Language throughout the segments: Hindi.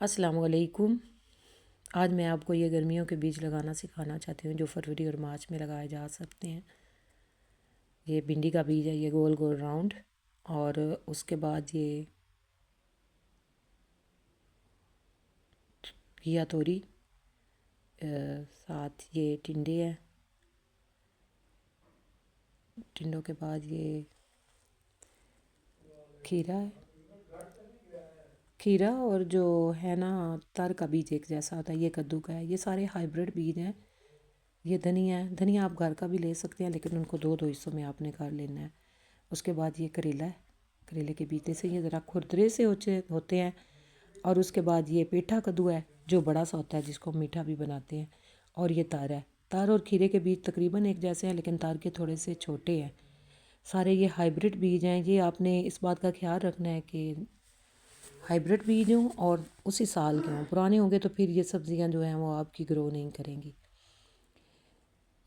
अस्सलाम वालेकुम। आज मैं आपको ये गर्मियों के बीज लगाना सिखाना चाहती हूँ जो फरवरी और मार्च में लगाए जा सकते हैं। ये भिंडी का बीज है, ये गोल गोल राउंड। और उसके बाद ये घिया तोरी, साथ ये टिंडे हैं। टिंडों के बाद ये खीरा है। खीरा और जो है ना तर का बीज एक जैसा होता है, ये कद्दू का है। ये सारे हाइब्रिड बीज हैं। ये धनिया है। धनिया आप घर का भी ले सकते हैं, लेकिन उनको दो दो हिस्सों में आपने कर लेना है। उसके बाद ये करेला है। करेले के बीते से ये ज़रा खुरदरे से होते हैं। और उसके बाद ये पेठा कद्दू है जो बड़ा सा होता है, जिसको मीठा भी बनाते हैं। और ये तार है। तार और खीरे के बीज तकरीबन एक जैसे हैं, लेकिन तार के थोड़े से छोटे हैं। सारे ये हाइब्रिड बीज हैं। ये आपने इस बात का ख्याल रखना है कि हाइब्रिड बीज हों और उसी साल के हों। पुराने होंगे तो फिर ये सब्ज़ियां जो हैं वो आपकी ग्रो नहीं करेंगी।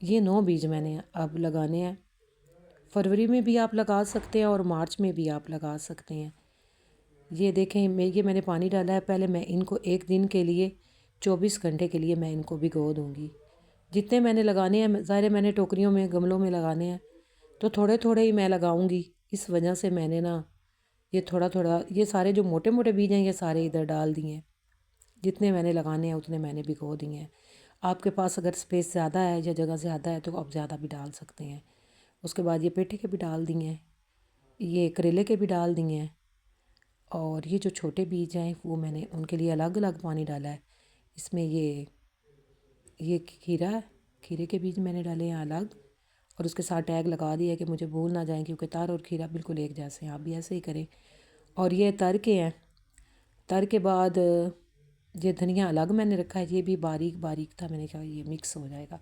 ये 9 बीज मैंने अब लगाने हैं। फरवरी में भी आप लगा सकते हैं और मार्च में भी आप लगा सकते हैं। ये देखें, ये मैंने पानी डाला है। पहले मैं इनको एक दिन के लिए 24 घंटे के लिए मैं इनको भिगो दूँगी। जितने मैंने लगाने हैं, ज़ाहिर है मैंने टोकरियों में गमलों में लगाने हैं, तो थोड़े थोड़े ही मैं लगाऊंगी। इस वजह से मैंने ना ये थोड़ा थोड़ा, ये सारे जो मोटे मोटे बीज हैं ये सारे इधर डाल दिए हैं। जितने मैंने लगाने हैं उतने मैंने भिगो दिए हैं। आपके पास अगर स्पेस ज़्यादा है या जगह ज़्यादा है तो आप ज़्यादा भी डाल सकते हैं। उसके बाद ये पेठे के भी डाल दिए हैं, ये करेले के भी डाल दिए हैं। और ये जो छोटे बीज हैं वो मैंने उनके लिए अलग अलग पानी डाला है। इसमें ये खीरा है। खीरे के बीज मैंने डाले हैं अलग, और उसके साथ टैग लगा दिया है कि मुझे भूल ना जाएं, क्योंकि तार और खीरा बिल्कुल एक जैसे हैं। आप भी ऐसे ही करें। और ये तर के हैं। तर के बाद ये धनिया अलग मैंने रखा है। ये भी बारीक बारीक था, मैंने कहा ये मिक्स हो जाएगा।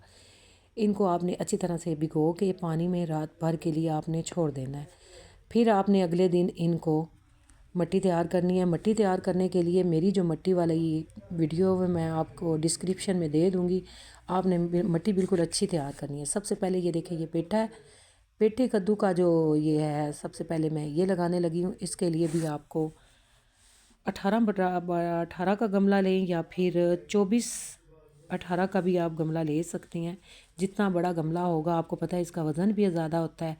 इनको आपने अच्छी तरह से भिगो के पानी में रात भर के लिए आपने छोड़ देना है। फिर आपने अगले दिन इनको मिट्टी तैयार करनी है। मिट्टी तैयार करने के लिए मेरी जो मिट्टी वाली वीडियो है मैं आपको डिस्क्रिप्शन में दे दूँगी। आपने मिट्टी बिल्कुल अच्छी तैयार करनी है। सबसे पहले ये देखिए, ये पेठा है। पेठे कद्दू का जो ये है, सबसे पहले मैं ये लगाने लगी हूँ। इसके लिए भी आपको 18 का गमला लें या फिर 24-18 का भी आप गमला ले सकते हैं। जितना बड़ा गमला होगा, आपको पता है इसका वज़न भी ज़्यादा होता है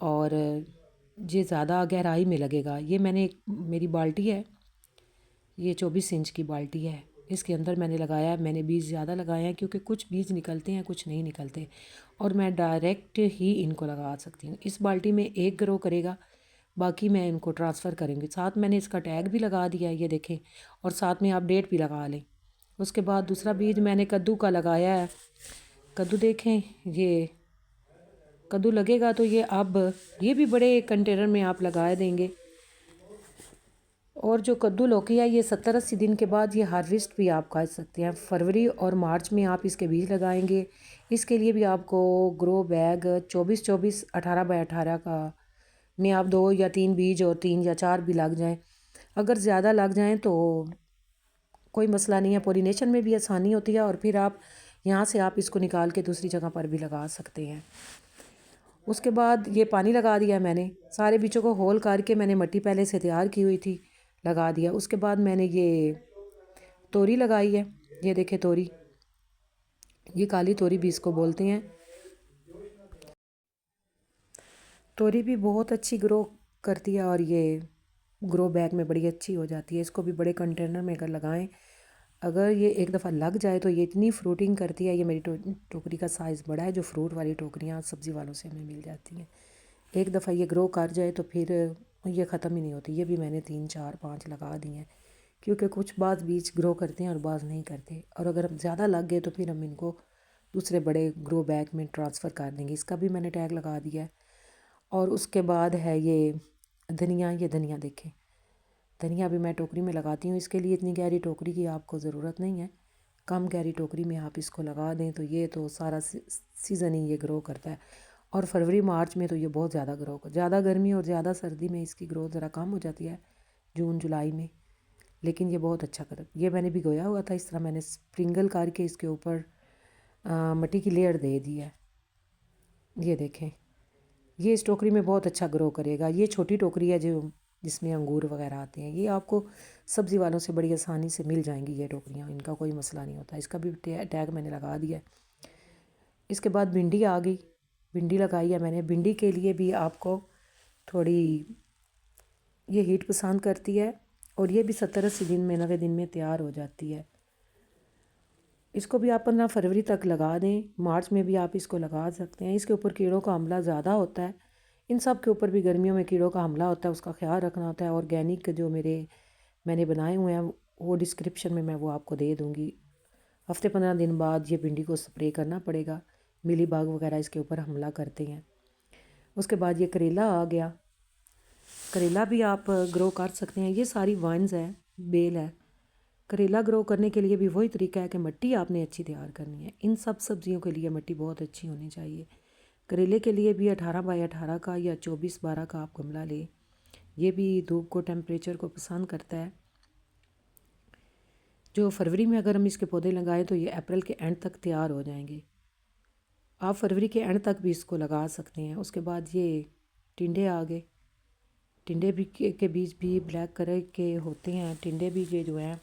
और ये ज़्यादा गहराई में लगेगा। ये मेरी बाल्टी है, ये 24 इंच की बाल्टी है। इसके अंदर मैंने लगाया है। मैंने बीज ज़्यादा लगाए हैं क्योंकि कुछ बीज निकलते हैं, कुछ नहीं निकलते, और मैं डायरेक्ट ही इनको लगा सकती हूँ। इस बाल्टी में एक ग्रो करेगा, बाकी मैं इनको ट्रांसफ़र करूँगी। साथ मैंने इसका टैग भी लगा दिया है, ये देखें, और साथ में आप डेट भी लगा लें। उसके बाद दूसरा बीज मैंने कद्दू का लगाया है। कद्दू देखें, ये कद्दू लगेगा तो ये भी बड़े कंटेनर में आप लगा देंगे। और जो कद्दू लौकी है, ये 70-80 दिन के बाद ये हार्वेस्ट भी आप कर सकते हैं। फरवरी और मार्च में आप इसके बीज लगाएंगे। इसके लिए भी आपको ग्रो बैग 24-24 18x18 का में आप 2 या 3 बीज, और 3 या 4 भी लग जाएं। अगर ज़्यादा लग जाएं तो कोई मसला नहीं है, पोलिनेशन में भी आसानी होती है। और फिर यहाँ से आप इसको निकाल के दूसरी जगह पर भी लगा सकते हैं। उसके बाद ये पानी लगा दिया मैंने। सारे बीजों को होल करके मैंने मिट्टी पहले से तैयार की हुई थी, लगा दिया। उसके बाद मैंने ये तोरी लगाई है। ये देखे तोरी, ये काली तोरी भी इसको बोलते हैं। तोरी भी बहुत अच्छी ग्रो करती है और ये ग्रो बैग में बड़ी अच्छी हो जाती है। इसको भी बड़े कंटेनर में अगर लगाएं, अगर ये एक दफ़ा लग जाए तो ये इतनी फ्रूटिंग करती है। ये मेरी टोकरी का साइज़ बड़ा है। जो फ्रूट वाली टोकरियाँ सब्ज़ी वालों से हमें मिल जाती हैं, एक दफ़ा ये ग्रो कर जाए तो फिर ये ख़त्म ही नहीं होती। ये भी मैंने 3 4 5 लगा दी हैं, क्योंकि कुछ बाज़ बीज ग्रो करते हैं और बाज़ नहीं करते। और अगर हम ज़्यादा लग गए तो फिर हम इनको दूसरे बड़े ग्रो बैग में ट्रांसफ़र कर देंगे। इसका भी मैंने टैग लगा दिया है। और उसके बाद है ये धनिया। ये धनिया देखें, धनिया भी मैं टोकरी में लगाती हूँ। इसके लिए इतनी गहरी टोकरी की आपको ज़रूरत नहीं है। कम गहरी टोकरी में आप इसको लगा दें तो ये तो सारा सीज़न ही ये ग्रो करता है। और फरवरी मार्च में तो ये बहुत ज़्यादा ग्रो कर, ज़्यादा गर्मी और ज़्यादा सर्दी में इसकी ग्रोथ ज़रा कम हो जाती है, जून जुलाई में। लेकिन ये बहुत अच्छा कर, ये मैंने भिगोया हुआ था। इस तरह मैंने स्प्रिंगल करके इसके ऊपर मिट्टी की लेयर दे दी है। ये देखें, ये इस टोकरी में बहुत अच्छा ग्रो करेगा। ये छोटी टोकरी है जो जिसमें अंगूर वगैरह आते हैं। ये आपको सब्ज़ी वालों से बड़ी आसानी से मिल जाएंगी ये टोकरियाँ, इनका कोई मसला नहीं होता। इसका भी टैग मैंने लगा दिया। इसके बाद भिंडी आ गई, भिंडी लगाई है मैंने। भिंडी के लिए भी आपको थोड़ी ये हीट पसंद करती है और ये भी 70-80 दिन में 90 दिन में तैयार हो जाती है। इसको भी आप 15 फरवरी तक लगा दें, मार्च में भी आप इसको लगा सकते हैं। इसके ऊपर कीड़ों का हमला ज़्यादा होता है, इन सब के ऊपर भी गर्मियों में कीड़ों का हमला होता है, उसका ख्याल रखना होता है। ऑर्गेनिक जो मैंने बनाए हुए हैं वो डिस्क्रिप्शन में मैं वो आपको दे दूँगी। हफ्ते 15 दिन बाद ये भिंडी को स्प्रे करना पड़ेगा, मिली बाग वगैरह इसके ऊपर हमला करते हैं। उसके बाद ये करेला आ गया, करेला भी आप ग्रो कर सकते हैं। ये सारी वाइन्स है, बेल है। करेला ग्रो करने के लिए भी वही तरीका है कि मिट्टी आपने अच्छी तैयार करनी है। इन सब सब्जियों के लिए मिट्टी बहुत अच्छी होनी चाहिए। करेले के लिए भी 18 बाई 18 का या 24-12 का आप गमला लें। ये भी धूप को, टेम्परेचर को पसंद करता है। जो फरवरी में अगर हम इसके पौधे लगाएं तो ये अप्रैल के एंड तक तैयार हो जाएंगे। आप फरवरी के एंड तक भी इसको लगा सकते हैं। उसके बाद ये टिंडे आ गए। टिंडे भी के बीज भी ब्लैक कलर के होते हैं। टिंडे भी ये जो है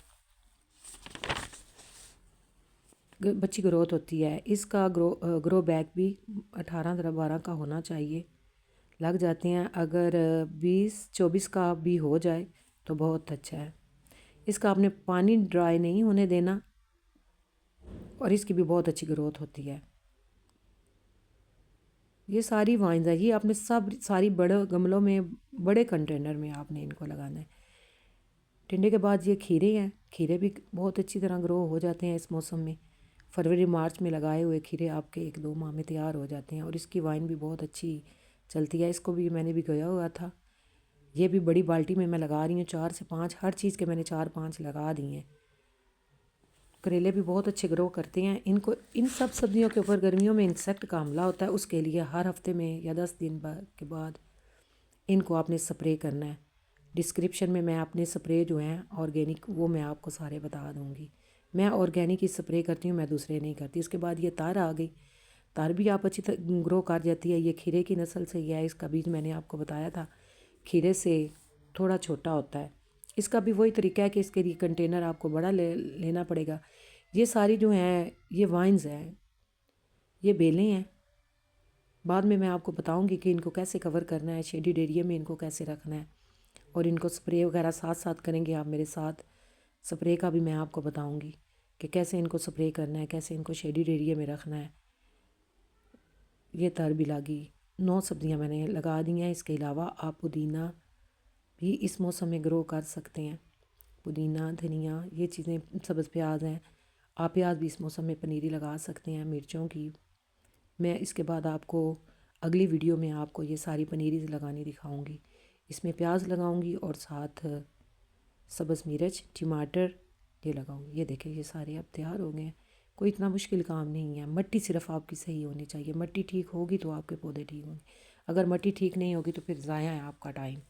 अच्छी ग्रोथ होती है। इसका ग्रो बैग भी 18-12 का होना चाहिए, लग जाते हैं। अगर 20-24 का भी हो जाए तो बहुत अच्छा है। इसका आपने पानी ड्राई नहीं होने देना और इसकी भी बहुत अच्छी ग्रोथ होती है। ये सारी वाइन्स है, ये आपने सारी बड़े गमलों में, बड़े कंटेनर में आपने इनको लगाना है। टिंडे के बाद ये खीरे हैं। खीरे भी बहुत अच्छी तरह ग्रो हो जाते हैं इस मौसम में। फरवरी मार्च में लगाए हुए खीरे आपके 1-2 माह में तैयार हो जाते हैं और इसकी वाइन भी बहुत अच्छी चलती है। इसको भी मैंने भी गया हुआ था। ये भी बड़ी बाल्टी में मैं लगा रही हूँ, 4 से 5 हर चीज़ के मैंने 4-5 लगा दिए हैं। करेले भी बहुत अच्छे ग्रो करते हैं। इनको, इन सब सब्जियों के ऊपर गर्मियों में इंसेक्ट का हमला होता है, उसके लिए हर हफ्ते में या 10 दिन के बाद इनको आपने स्प्रे करना है। डिस्क्रिप्शन में मैं अपने स्प्रे जो हैं ऑर्गेनिक वो मैं आपको सारे बता दूँगी। मैं ऑर्गेनिक ही स्प्रे करती हूँ, मैं दूसरे नहीं करती। उसके बाद ये तार आ गई। तार भी आप अच्छी तरह ग्रो कर जाती है। ये खीरे की नस्ल से ही है। इसका बीज मैंने आपको बताया था, खीरे से थोड़ा छोटा होता है। इसका भी वही तरीका है कि इसके लिए कंटेनर आपको बड़ा लेना पड़ेगा। ये सारी जो हैं ये वाइन्स हैं, ये बेलें हैं। बाद में मैं आपको बताऊंगी कि इनको कैसे कवर करना है, शेडिड एरिया में इनको कैसे रखना है और इनको स्प्रे वगैरह साथ साथ करेंगे आप मेरे साथ। स्प्रे का भी मैं आपको बताऊंगी कि कैसे इनको स्प्रे करना है, कैसे इनको शेडिड एरिया में रखना है। ये तर भी लगी, 9 सब्जियां मैंने लगा दी हैं। इसके अलावा आप पुदीना भी इस मौसम में ग्रो कर सकते हैं। पुदीना, धनिया, ये चीज़ें, सब्ज़ प्याज हैं। आप प्याज भी इस मौसम में पनीरी लगा सकते हैं, मिर्चों की। मैं इसके बाद आपको अगली वीडियो में आपको ये सारी पनीरी लगानी दिखाऊंगी। इसमें प्याज लगाऊंगी और साथ सब्ज़ मिर्च, टमाटर ये लगाऊंगी। ये देखें, ये सारे अब तैयार हो गए हैं। कोई इतना मुश्किल काम नहीं है। मिट्टी सिर्फ आपकी सही होनी चाहिए। मिट्टी ठीक होगी तो आपके पौधे ठीक होंगे। अगर मिट्टी ठीक नहीं होगी तो फिर ज़ाया है आपका टाइम।